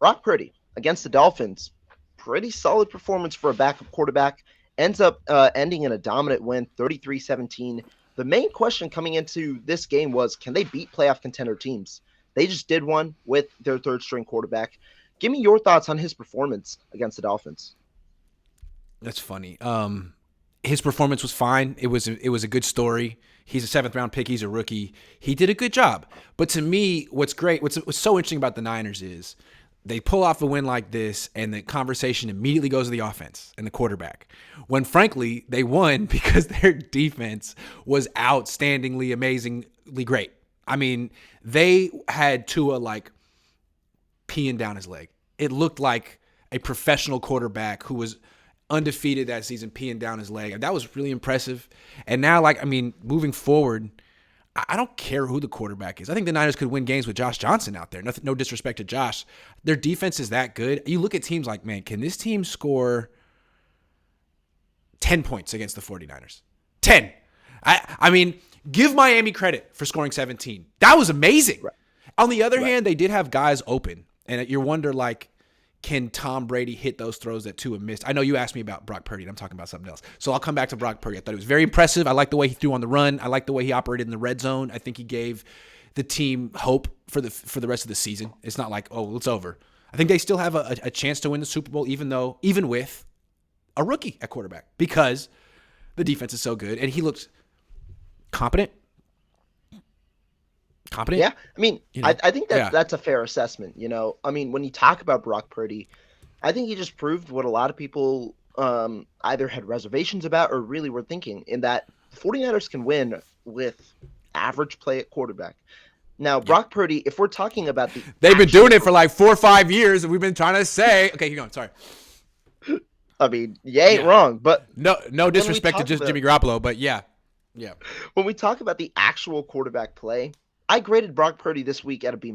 Brock Purdy against the Dolphins, pretty solid performance for a backup quarterback. Ends up ending in a dominant win, 33-17. The main question coming into this game was, can they beat playoff contender teams? They just did one with their third string quarterback. Give me your thoughts on his performance against the Dolphins. That's funny. His performance was fine. It was a good story. He's a 7th round pick. He's a rookie. He did a good job. But to me, what's so interesting about the Niners is they pull off a win like this, and the conversation immediately goes to the offense and the quarterback. When frankly, they won because their defense was outstandingly, amazingly great. I mean, they had Tua like peeing down his leg. It looked like a professional quarterback who was undefeated that season peeing down his leg. That was really impressive. And now, moving forward, I don't care who the quarterback is. I think the Niners could win games with Josh Johnson out there. No disrespect to Josh. Their defense is that good. You look at teams like, man, can this team score 10 points against the 49ers? 10. I mean, give Miami credit for scoring 17. That was amazing. Right. On the other hand, they did have guys open. And you wonder, can Tom Brady hit those throws that Tua missed? I know you asked me about Brock Purdy, and I'm talking about something else. So I'll come back to Brock Purdy. I thought it was very impressive. I like the way he threw on the run. I like the way he operated in the red zone. I think he gave the team hope for the rest of the season. It's not like, oh, it's over. I think they still have a chance to win the Super Bowl, even with a rookie at quarterback, because the defense is so good. And he looks competent. Yeah, I mean, I think that's a fair assessment. I mean, when you talk about Brock Purdy, I think he just proved what a lot of people either had reservations about or really were thinking, in that the 49ers can win with average play at quarterback. Now, Brock Purdy, if we're talking about they've been doing it for like 4 or 5 years, and we've been trying to say, okay, keep going. Sorry. I mean, you ain't wrong, but no disrespect to just Jimmy Garoppolo, but yeah. When we talk about the actual quarterback play, I graded Brock Purdy this week at a B-,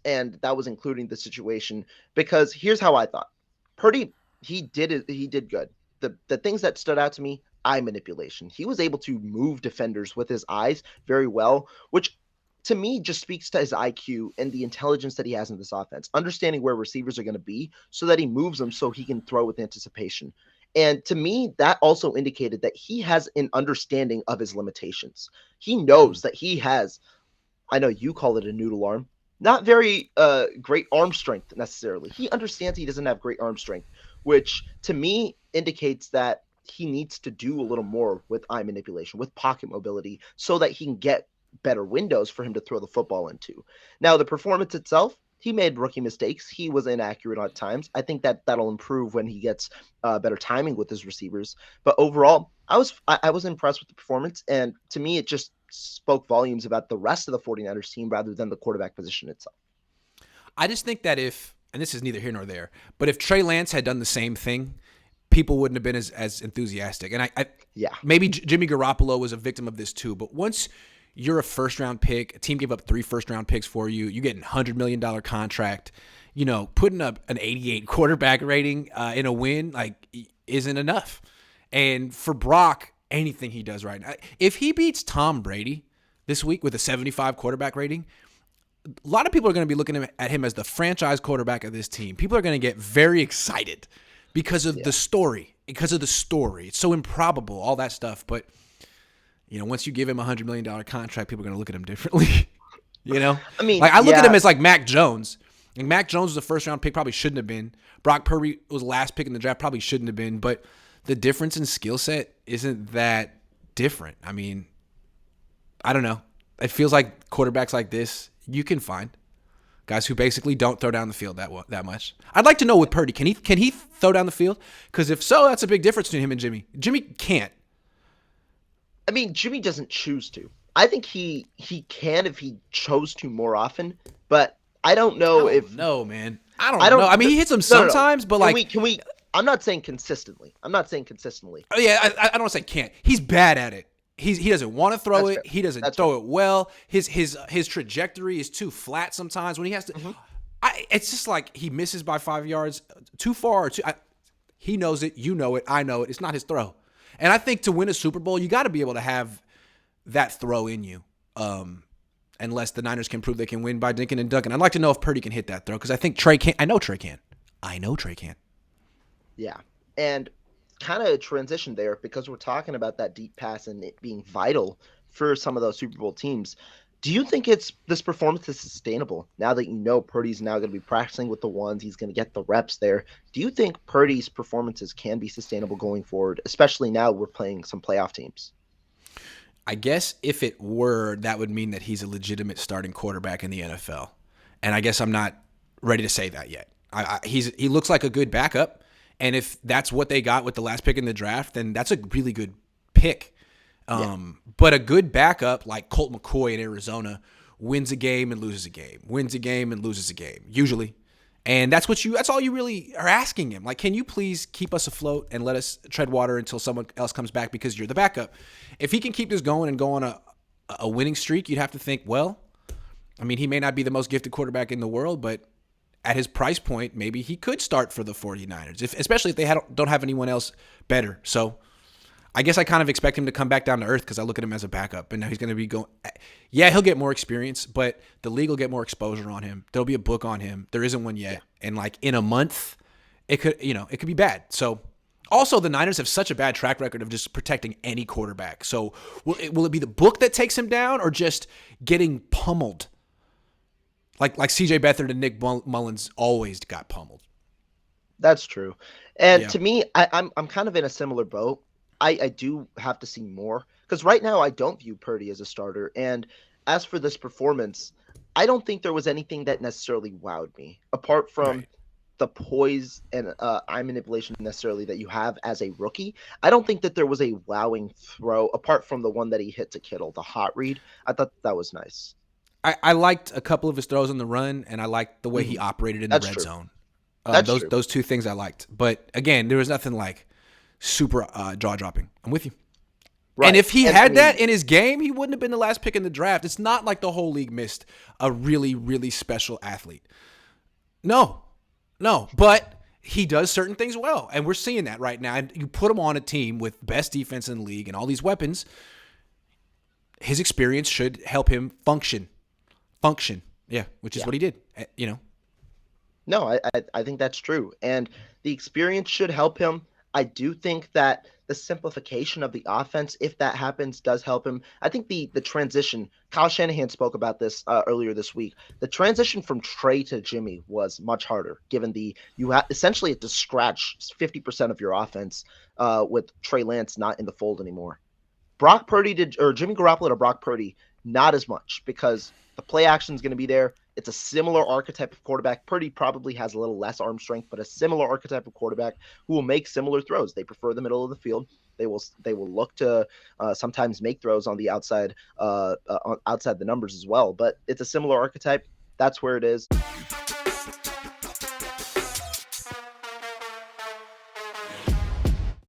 and that was including the situation, because here's how I thought. Purdy, he did good. The things that stood out to me, eye manipulation. He was able to move defenders with his eyes very well, which to me just speaks to his IQ and the intelligence that he has in this offense, understanding where receivers are going to be so that he moves them so he can throw with anticipation. And to me, that also indicated that he has an understanding of his limitations. He knows that he has, I know you call it a noodle arm, not very great arm strength necessarily. He understands he doesn't have great arm strength, which to me indicates that he needs to do a little more with eye manipulation, with pocket mobility, so that he can get better windows for him to throw the football into. Now, the performance itself, he made rookie mistakes. He was inaccurate at times. I think that'll improve when he gets better timing with his receivers. But overall, I was impressed with the performance, and to me, it just spoke volumes about the rest of the 49ers team rather than the quarterback position itself. I just think that and this is neither here nor there, but if Trey Lance had done the same thing, people wouldn't have been as enthusiastic. And maybe Jimmy Garoppolo was a victim of this too. But once you're a first-round pick, a team gave up 3 first-round picks for you, you get a $100 million contract, putting up an 88 quarterback rating in a win isn't enough. And for Brock, anything he does right now, if he beats Tom Brady this week with a 75 quarterback rating, a lot of people are going to be looking at him as the franchise quarterback of this team. People are going to get very excited because of the story. It's so improbable, all that stuff. But, once you give him a $100 million contract, people are going to look at him differently. I mean, I look at him as like Mac Jones. And Mac Jones was a first-round pick, probably shouldn't have been. Brock Purdy was the last pick in the draft, probably shouldn't have been. But the difference in skill set isn't that different. I mean, I don't know. It feels like quarterbacks like this, you can find guys who basically don't throw down the field that much. I'd like to know with Purdy, can he throw down the field? Because if so, that's a big difference between him and Jimmy. Jimmy can't. I mean, Jimmy doesn't choose to. I think he can if he chose to more often, but I don't know if. No, man. I don't know. I mean, he hits them sometimes, but can we? I'm not saying consistently. Oh yeah, I don't want to say can't. He's bad at it. He doesn't want to throw it. Fair. He doesn't throw it well. His trajectory is too flat sometimes when he has to. Mm-hmm. It's just like he misses by 5 yards too far. He knows it. You know it. I know it. It's not his throw. And I think to win a Super Bowl, you got to be able to have that throw in you. unless the Niners can prove they can win by dinking and dunking. I'd like to know if Purdy can hit that throw because I think Trey can. I know Trey can. I know Trey can. Yeah. And kind of transition there because we're talking about that deep pass and it being vital for some of those Super Bowl teams. Do you think it's this performance is sustainable now that you know Purdy's now going to be practicing with the ones, he's going to get the reps there? Do you think Purdy's performances can be sustainable going forward, especially now we're playing some playoff teams? I guess if it were, that would mean that he's a legitimate starting quarterback in the NFL. And I guess I'm not ready to say that yet. He looks like a good backup. And if that's what they got with the last pick in the draft, then that's a really good pick. Yeah. But a good backup like Colt McCoy in Arizona wins a game and loses a game, wins a game and loses a game, usually. And that's all you really are asking him. Like, can you please keep us afloat and let us tread water until someone else comes back because you're the backup? If he can keep this going and go on a winning streak, you'd have to think, well, I mean, he may not be the most gifted quarterback in the world, but at his price point, maybe he could start for the 49ers, especially if they don't have anyone else better. So I guess I kind of expect him to come back down to earth because I look at him as a backup, and now he's going to be going. Yeah, he'll get more experience, but the league will get more exposure on him. There'll be a book on him. There isn't one yet, and like in a month, it could be bad. So, also the Niners have such a bad track record of just protecting any quarterback. So, will it be the book that takes him down, or just getting pummeled? Like C.J. Beathard and Nick Mullins always got pummeled. That's true. And Yeah. to me, I'm kind of in a similar boat. I do have to see more because right now I don't view Purdy as a starter. And as for this performance, I don't think there was anything that necessarily wowed me apart from Right. the poise and eye manipulation necessarily that you have as a rookie. I don't think that there was a wowing throw apart from the one that he hit to Kittle, the hot read. I thought that was nice. I liked a couple of his throws on the run, and I liked the way he Mhm. operated in the That's red true. zone. That's Those true. those two things I liked. But again, there was nothing like super jaw dropping. I'm with you. And Right. if he And I had that mean, in his game, he wouldn't have been the last pick in the draft. It's not like the whole league missed a really, really special athlete. No, no. But he does certain things well, and we're seeing that right now. And you put him on a team with best defense in the league and all these weapons, his experience should help him function. Function. Yeah, which is yeah. what he did. You know. No, I think that's true. And the experience should help him. I do think that the simplification of the offense, if that happens, does help him. I think the transition, Kyle Shanahan spoke about this earlier this week. The transition from Trey to Jimmy was much harder, given essentially had to scratch 50% of your offense with Trey Lance not in the fold anymore. Brock Purdy did, or Jimmy Garoppolo to Brock Purdy, not as much because the play action is going to be there. It's a similar archetype of quarterback. Purdy probably has a little less arm strength, but a similar archetype of quarterback who will make similar throws. They prefer the middle of the field. They will look to sometimes make throws on the outside outside the numbers as well. But it's a similar archetype. That's where it is.